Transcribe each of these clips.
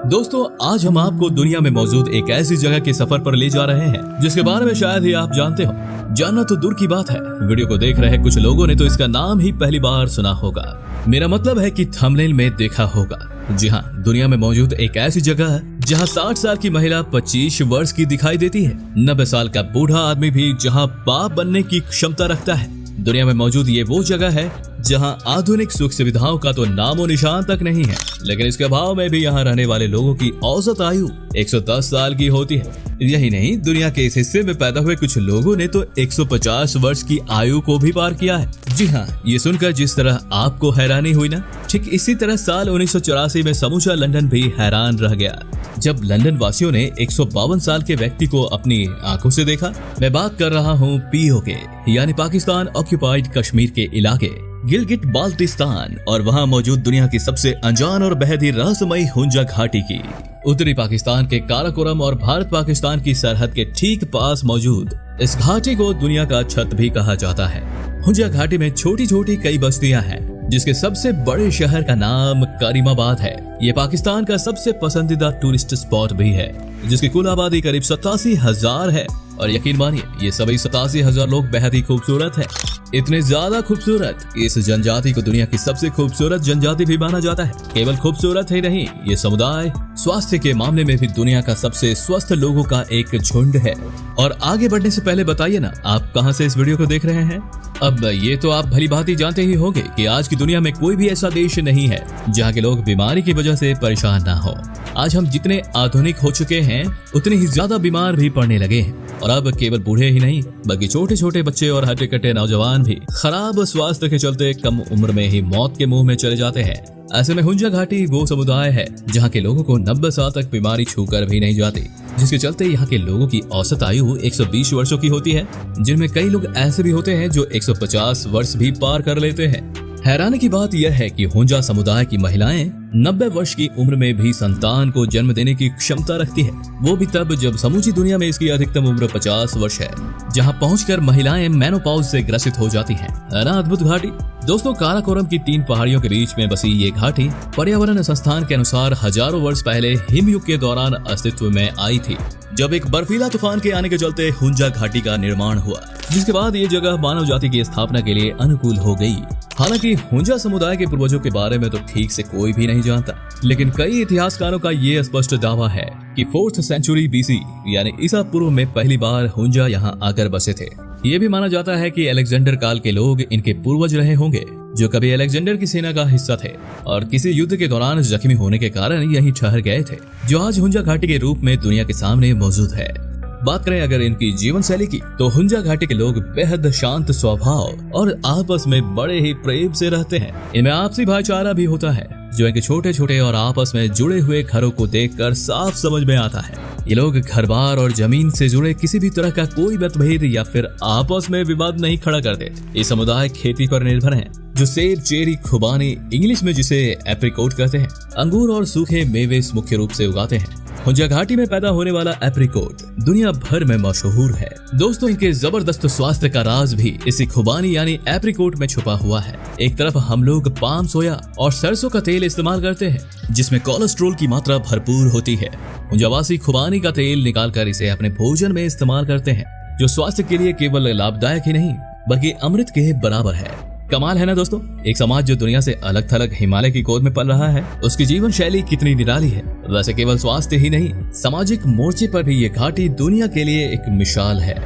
दोस्तों, आज हम आपको दुनिया में मौजूद एक ऐसी जगह के सफर पर ले जा रहे हैं जिसके बारे में शायद ही आप जानते हो। जानना तो दूर की बात है, वीडियो को देख रहे कुछ लोगों ने तो इसका नाम ही पहली बार सुना होगा। मेरा मतलब है कि थंबनेल में देखा होगा। जी हाँ, दुनिया में मौजूद एक ऐसी जगह है जहाँ 60 साल की महिला 25 वर्ष की दिखाई देती है। 90 साल का बूढ़ा आदमी भी जहाँ बाप बनने की क्षमता रखता है। दुनिया में मौजूद ये वो जगह है जहाँ आधुनिक सुख सुविधाओं का तो नामो निशान तक नहीं है, लेकिन इसके अभाव में भी यहाँ रहने वाले लोगों की औसत आयु 110 साल की होती है। यही नहीं, दुनिया के इस हिस्से में पैदा हुए कुछ लोगों ने तो 150 वर्ष की आयु को भी पार किया है। जी हाँ, ये सुनकर जिस तरह आपको हैरानी हुई ना, ठीक इसी तरह साल 1984 में समूचा लंदन भी हैरान रह गया जब लंदन वासियों ने 152 साल के व्यक्ति को अपनी आंखों से देखा। मैं बात कर रहा हूँ पीओके यानी पाकिस्तान ऑक्यूपाइड कश्मीर के इलाके गिलगिट बाल्टिस्तान और वहाँ मौजूद दुनिया की सबसे अनजान और बेहद ही रहस्यमयी हुंजा घाटी की। उत्तरी पाकिस्तान के काराकोरम और भारत पाकिस्तान की सरहद के ठीक पास मौजूद इस घाटी को दुनिया का छत भी कहा जाता है। हुंजा घाटी में छोटी छोटी कई बस्तियां हैं, जिसके सबसे बड़े शहर का नाम करीमाबाद है। ये पाकिस्तान का सबसे पसंदीदा टूरिस्ट स्पॉट भी है, जिसकी कुल आबादी करीब 87,000 है। और यकीन मानिए, ये सभी 87,000 लोग बेहद ही खूबसूरत हैं। इतने ज्यादा खूबसूरत, इस जनजाति को दुनिया की सबसे खूबसूरत जनजाति भी माना जाता है। केवल खूबसूरत ही नहीं, ये समुदाय स्वास्थ्य के मामले में भी दुनिया का सबसे स्वस्थ लोगों का एक झुंड है। और आगे बढ़ने से पहले बताइए ना, आप कहां से इस वीडियो को देख रहे हैं? अब ये तो आप भली भांति जानते ही होंगे कि आज की दुनिया में कोई भी ऐसा देश नहीं है जहाँ के लोग बीमारी की वजह से परेशान ना हो। आज हम जितने आधुनिक हो चुके हैं, उतने ही ज्यादा बीमार भी पड़ने लगे हैं। और अब केवल बूढ़े ही नहीं, बल्कि छोटे छोटे बच्चे और हटे कटे नौजवान भी खराब स्वास्थ्य के चलते कम उम्र में ही मौत के मुंह में चले जाते हैं। ऐसे में हुंजा घाटी वो समुदाय है जहाँ के लोगों को 90 साल तक बीमारी छूकर भी नहीं जाती, जिसके चलते यहाँ के लोगों की औसत आयु 120 वर्षों की होती है, जिनमें कई लोग ऐसे भी होते हैं जो 150 वर्ष भी पार कर लेते हैं। हैरानी की बात यह है कि हुंजा समुदाय की महिलाएं 90 वर्ष की उम्र में भी संतान को जन्म देने की क्षमता रखती है, वो भी तब जब समूची दुनिया में इसकी अधिकतम उम्र 50 वर्ष है, जहां पहुंचकर महिलाएं मेनोपॉज से ग्रसित हो जाती हैं। है ना अद्भुत घाटी? दोस्तों, काराकोरम की 3 पहाड़ियों के बीच में बसी ये घाटी पर्यावरण संस्थान के अनुसार हजारों वर्ष पहले हिमयुग के दौरान अस्तित्व में आई थी, जब एक बर्फीला तूफान के आने के चलते हुंजा घाटी का निर्माण हुआ, जिसके बाद ये जगह मानव जाति की स्थापना के लिए अनुकूल हो गई। हालांकि हुंजा समुदाय के पूर्वजों के बारे में तो ठीक से कोई भी नहीं जानता, लेकिन कई इतिहासकारों का ये स्पष्ट दावा है कि 4th सेंचुरी BC यानी ईसा पूर्व में पहली बार हुंजा यहाँ आकर बसे थे। ये भी माना जाता है कि अलेक्जेंडर काल के लोग इनके पूर्वज रहे होंगे, जो कभी अलेक्जेंडर की सेना का हिस्सा थे और किसी युद्ध के दौरान जख्मी होने के कारण यहीं ठहर गए थे, जो आज हुंजा घाटी के रूप में दुनिया के सामने मौजूद है। बात करें अगर इनकी जीवन शैली की, तो हुंजा घाटी के लोग बेहद शांत स्वभाव और आपस में बड़े ही प्रेम से रहते हैं। इनमें आपसी भाईचारा भी होता है, जो इनके छोटे छोटे और आपस में जुड़े हुए घरों को देखकर साफ समझ में आता है। ये लोग घर बार और जमीन से जुड़े किसी भी तरह का कोई मतभेद या फिर आपस में विवाद नहीं खड़ा करते। ये समुदाय खेती पर निर्भर है, जो सेब, चेरी, खुबानी, इंग्लिश में जिसे एप्रिकोट कहते हैं, अंगूर और सूखे मेवे मुख्य रूप से उगाते हैं। हुंजा घाटी में पैदा होने वाला एप्रिकोट दुनिया भर में मशहूर है। दोस्तों, इनके जबरदस्त स्वास्थ्य का राज भी इसी खुबानी यानी एप्रिकोट में छुपा हुआ है। एक तरफ हम लोग पाम, सोया और सरसों का तेल इस्तेमाल करते हैं, जिसमें कोलेस्ट्रॉल की मात्रा भरपूर होती है। हुंजावासी खुबानी का तेल निकालकर इसे अपने भोजन में इस्तेमाल करते हैं, जो स्वास्थ्य के लिए केवल लाभदायक ही नहीं बल्कि अमृत के बराबर है। कमाल है ना दोस्तों, एक समाज जो दुनिया से अलग थलग हिमालय की गोद में पल रहा है, उसकी जीवन शैली कितनी निराली है। वैसे केवल स्वास्थ्य ही नहीं, सामाजिक मोर्चे पर भी ये घाटी दुनिया के लिए एक मिसाल है,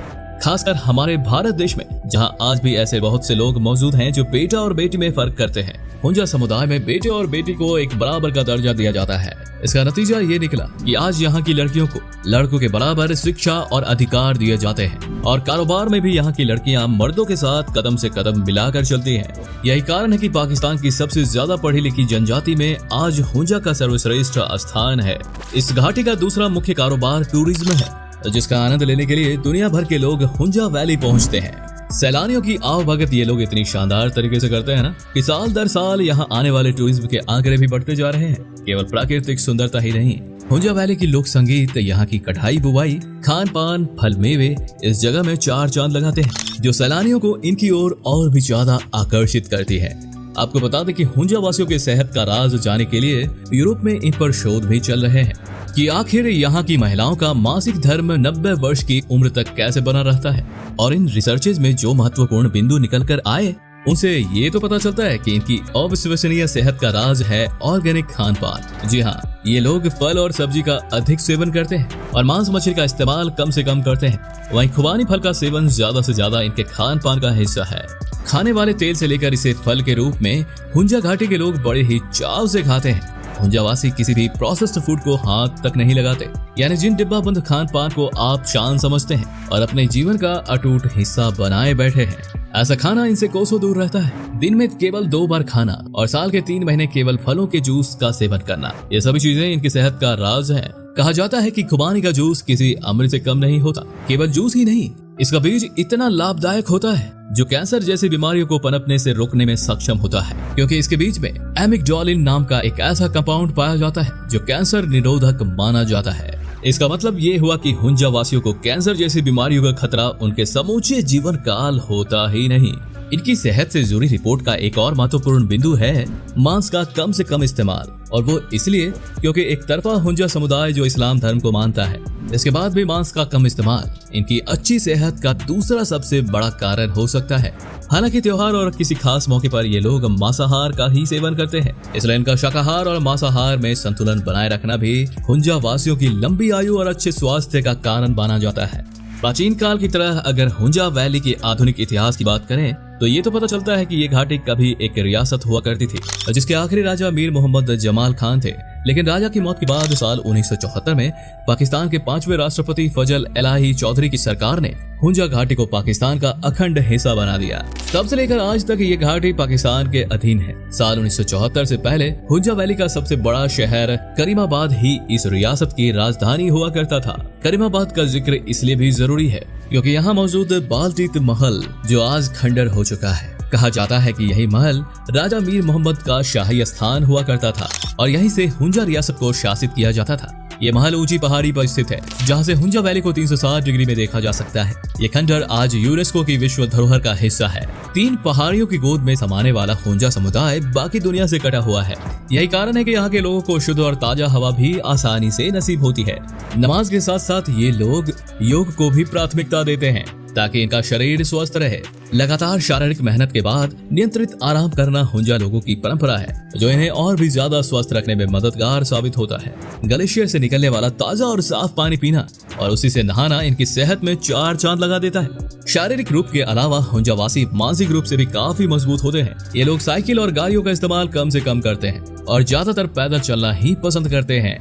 खासकर हमारे भारत देश में, जहां आज भी ऐसे बहुत से लोग मौजूद हैं जो बेटा और बेटी में फर्क करते हैं। हुंजा समुदाय में बेटे और बेटी को एक बराबर का दर्जा दिया जाता है। इसका नतीजा ये निकला कि आज यहाँ की लड़कियों को लड़कों के बराबर शिक्षा और अधिकार दिए जाते हैं, और कारोबार में भी यहाँ की लड़कियां मर्दों के साथ कदम से कदम मिलाकर चलती हैं। यही कारण है कि पाकिस्तान की सबसे ज्यादा पढ़ी लिखी जनजाति में आज हुंजा का सर्वश्रेष्ठ स्थान है। इस घाटी का दूसरा मुख्य कारोबार टूरिज्म है, जिसका आनंद लेने के लिए दुनिया भर के लोग हुंजा वैली पहुंचते हैं। सैलानियों की आवभगत ये लोग इतनी शानदार तरीके से करते हैं ना, कि साल दर साल यहाँ आने वाले टूरिज्म के आंकड़े भी बढ़ते जा रहे हैं। केवल प्राकृतिक सुंदरता ही नहीं, हुंजा वैली की लोक संगीत, यहाँ की कढ़ाई बुवाई, खान पान, फल मेवे इस जगह में 4 चांद लगाते हैं, जो सैलानियों को इनकी ओर और भी ज्यादा आकर्षित करती है। आपको बता दें कि हुंजा वासियों के सेहत का राज जानने के लिए यूरोप में इन पर शोध भी चल रहे हैं कि आखिर यहाँ की महिलाओं का मासिक धर्म 90 वर्ष की उम्र तक कैसे बना रहता है। और इन रिसर्चेज में जो महत्वपूर्ण बिंदु निकल कर आए उनसे ये तो पता चलता है कि इनकी अविश्वसनीय सेहत का राज है ऑर्गेनिक खान पान। जी हाँ, ये लोग फल और सब्जी का अधिक सेवन करते हैं और मांस मछली का इस्तेमाल कम से कम करते हैं। वहीं खुबानी फल का सेवन ज्यादा से ज्यादा इनके खान पान का हिस्सा है। खाने वाले तेल से लेकर इसे फल के रूप में हुंजा घाटी के लोग बड़े ही चाव से खाते हैं। हुंजावासी किसी भी प्रोसेस्ड फूड को हाथ तक नहीं लगाते, यानी जिन डिब्बा बंद खान पान को आप शान समझते हैं और अपने जीवन का अटूट हिस्सा बनाए बैठे हैं, ऐसा खाना इनसे कोसों दूर रहता है। दिन में केवल 2 बार खाना और साल के 3 महीने केवल फलों के जूस का सेवन करना, ये सभी चीजें इनकी सेहत का राज है। कहा जाता है कि खुबानी का जूस किसी अमृत से कम नहीं होता। केवल जूस ही नहीं, इसका बीज इतना लाभदायक होता है जो कैंसर जैसी बीमारियों को पनपने से रोकने में सक्षम होता है, क्योंकि इसके बीज में एमिग्डोलिन नाम का एक ऐसा कंपाउंड पाया जाता है जो कैंसर निरोधक माना जाता है। इसका मतलब ये हुआ कि हुंजा वासियों को कैंसर जैसी बीमारियों का खतरा उनके समूचे जीवन काल होता ही नहीं। इनकी सेहत से जुड़ी रिपोर्ट का एक और महत्वपूर्ण बिंदु है मांस का कम से कम इस्तेमाल, और वो इसलिए क्योंकि एक तरफा हुंजा समुदाय जो इस्लाम धर्म को मानता है, इसके बाद भी मांस का कम इस्तेमाल इनकी अच्छी सेहत का दूसरा सबसे बड़ा कारण हो सकता है। हालांकि त्योहार और किसी खास मौके पर ये लोग मांसाहार का ही सेवन करते हैं, इसलिए इनका शाकाहार और मांसाहार में संतुलन बनाए रखना भी हुंजा वासियों की लंबी आयु और अच्छे स्वास्थ्य का कारण माना जाता है। प्राचीन काल की तरह अगर हुंजा वैली के आधुनिक इतिहास की बात करें तो ये तो पता चलता है कि ये घाटी कभी एक रियासत हुआ करती थी, जिसके आखिरी राजा मीर मोहम्मद जमाल खान थे। लेकिन राजा की मौत के बाद साल 1974 में पाकिस्तान के 5वें राष्ट्रपति फजल इलाही चौधरी की सरकार ने हुंजा घाटी को पाकिस्तान का अखंड हिस्सा बना दिया। तब से लेकर आज तक ये घाटी पाकिस्तान के अधीन है। साल 1974 से पहले हुंजा वैली का सबसे बड़ा शहर करीमाबाद ही इस रियासत की राजधानी हुआ करता था। करीमाबाद का जिक्र इसलिए भी जरूरी है क्योंकि यहाँ मौजूद बाल्टीत महल जो आज खंडर हो चुका है, कहा जाता है कि यही महल राजा मीर मोहम्मद का शाही स्थान हुआ करता था और यहीं से हुंजा रियासत को शासित किया जाता था। ये महल ऊंची पहाड़ी पर स्थित है जहां से हुंजा वैली को 360 डिग्री में देखा जा सकता है। ये खंडर आज यूनेस्को की विश्व धरोहर का हिस्सा है। 3 पहाड़ियों की गोद में समाने वाला हुंजा समुदाय बाकी दुनिया से कटा हुआ है। यही कारण है कि यहाँ के लोगों को शुद्ध और ताजा हवा भी आसानी से नसीब होती है। नमाज के साथ साथ ये लोग योग को भी प्राथमिकता देते हैं ताकि इनका शरीर स्वस्थ रहे। लगातार शारीरिक मेहनत के बाद नियंत्रित आराम करना हुंजा लोगों की परंपरा है जो इन्हें और भी ज्यादा स्वस्थ रखने में मददगार साबित होता है। ग्लेशियर से निकलने वाला ताजा और साफ पानी पीना और उसी से नहाना इनकी सेहत में 4 चांद लगा देता है। शारीरिक रूप के अलावा हुंजावासी मानसिक रूप से भी काफी मजबूत होते हैं। ये लोग साइकिल और गाड़ियों का इस्तेमाल कम से कम करते हैं और ज्यादातर पैदल चलना ही पसंद करते हैं।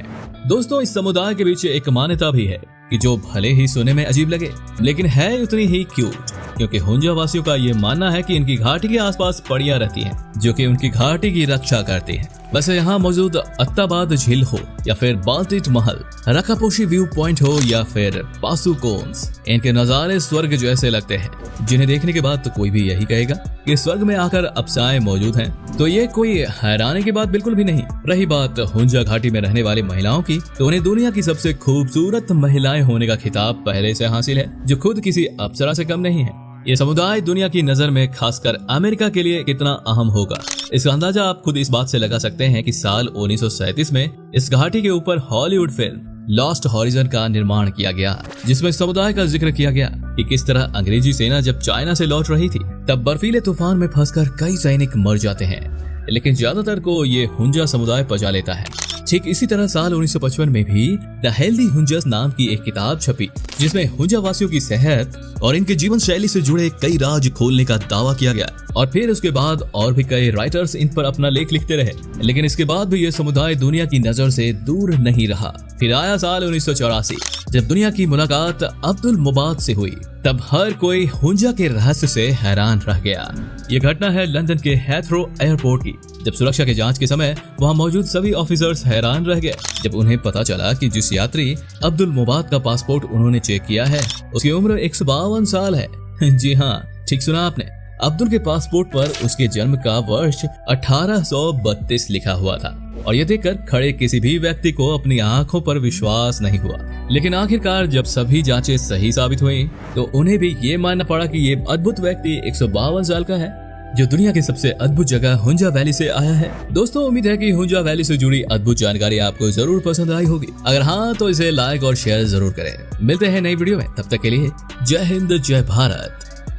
दोस्तों, इस समुदाय के पीछे एक मान्यता भी है कि जो भले ही सुनने में अजीब लगे लेकिन है उतनी ही क्यूट, क्योंकि हुंजा वासियों का ये मानना है कि इनकी घाटी के आसपास परियां रहती हैं जो कि उनकी घाटी की रक्षा करती हैं। वैसे यहाँ मौजूद अत्ताबाद झील हो या फिर बाल्टीत महल, रकापोशी व्यू पॉइंट हो या फिर पासू कोन्स, इनके नजारे स्वर्ग जैसे लगते हैं जिन्हें देखने के बाद तो कोई भी यही कहेगा कि स्वर्ग में आकर अप्सराएं मौजूद हैं। तो ये कोई हैरानी की बात बिल्कुल भी नहीं। रही बात हुंजा घाटी में रहने वाली महिलाओं की, तो उन्हें दुनिया की सबसे खूबसूरत महिलाएं होने का खिताब पहले से हासिल है, जो खुद किसी अप्सरा से कम नहीं है। ये समुदाय दुनिया की नजर में खासकर अमेरिका के लिए कितना अहम होगा, इसका अंदाजा आप खुद इस बात से लगा सकते हैं कि साल 1937 में इस घाटी के ऊपर हॉलीवुड फिल्म लॉस्ट हॉरिजन का निर्माण किया गया, जिसमें समुदाय का जिक्र किया गया कि किस तरह अंग्रेजी सेना जब चाइना से लौट रही थी तब बर्फीले तूफान में फंसकर कई सैनिक मर जाते हैं, लेकिन ज्यादातर को ये हुंजा समुदाय बचा लेता है। ठीक इसी तरह साल 1955 में भी द हेल्दी हुंजर्स नाम की एक किताब छपी, जिसमें हुंजा वासियों की सेहत और इनके जीवन शैली से जुड़े कई राज खोलने का दावा किया गया। और फिर उसके बाद और भी कई राइटर्स इन पर अपना लेख लिखते रहे, लेकिन इसके बाद भी ये समुदाय दुनिया की नजर से दूर नहीं रहा। फिर आया साल 1984, जब दुनिया की मुलाकात अब्दुल मुबाद से हुई, तब हर कोई हुंजा के रहस्य से हैरान रह गया। ये घटना है लंदन के हेथरो एयरपोर्ट की, जब सुरक्षा के जांच के समय वहां मौजूद सभी ऑफिसर्स हैरान रह गए जब उन्हें पता चला कि जिस यात्री अब्दुल मुबाद का पासपोर्ट उन्होंने चेक किया है उसकी उम्र 152 साल है। जी हाँ, ठीक सुना आपने। अब्दुल के पासपोर्ट पर उसके जन्म का वर्ष 1832 लिखा हुआ था और ये देखकर खड़े किसी भी व्यक्ति को अपनी आंखों पर विश्वास नहीं हुआ। लेकिन आखिरकार जब सभी जांचें सही साबित हुई तो उन्हें भी ये मानना पड़ा कि ये अद्भुत व्यक्ति 152 साल का है। जो दुनिया की सबसे अद्भुत जगह हुंजा वैली से आया है। दोस्तों उम्मीद है कि हुंजा वैली से जुड़ी अद्भुत जानकारी आपको जरूर पसंद आई होगी। अगर हाँ तो इसे लाइक और शेयर जरूर करें। मिलते हैं नई वीडियो में, तब तक के लिए जय हिंद जय भारत।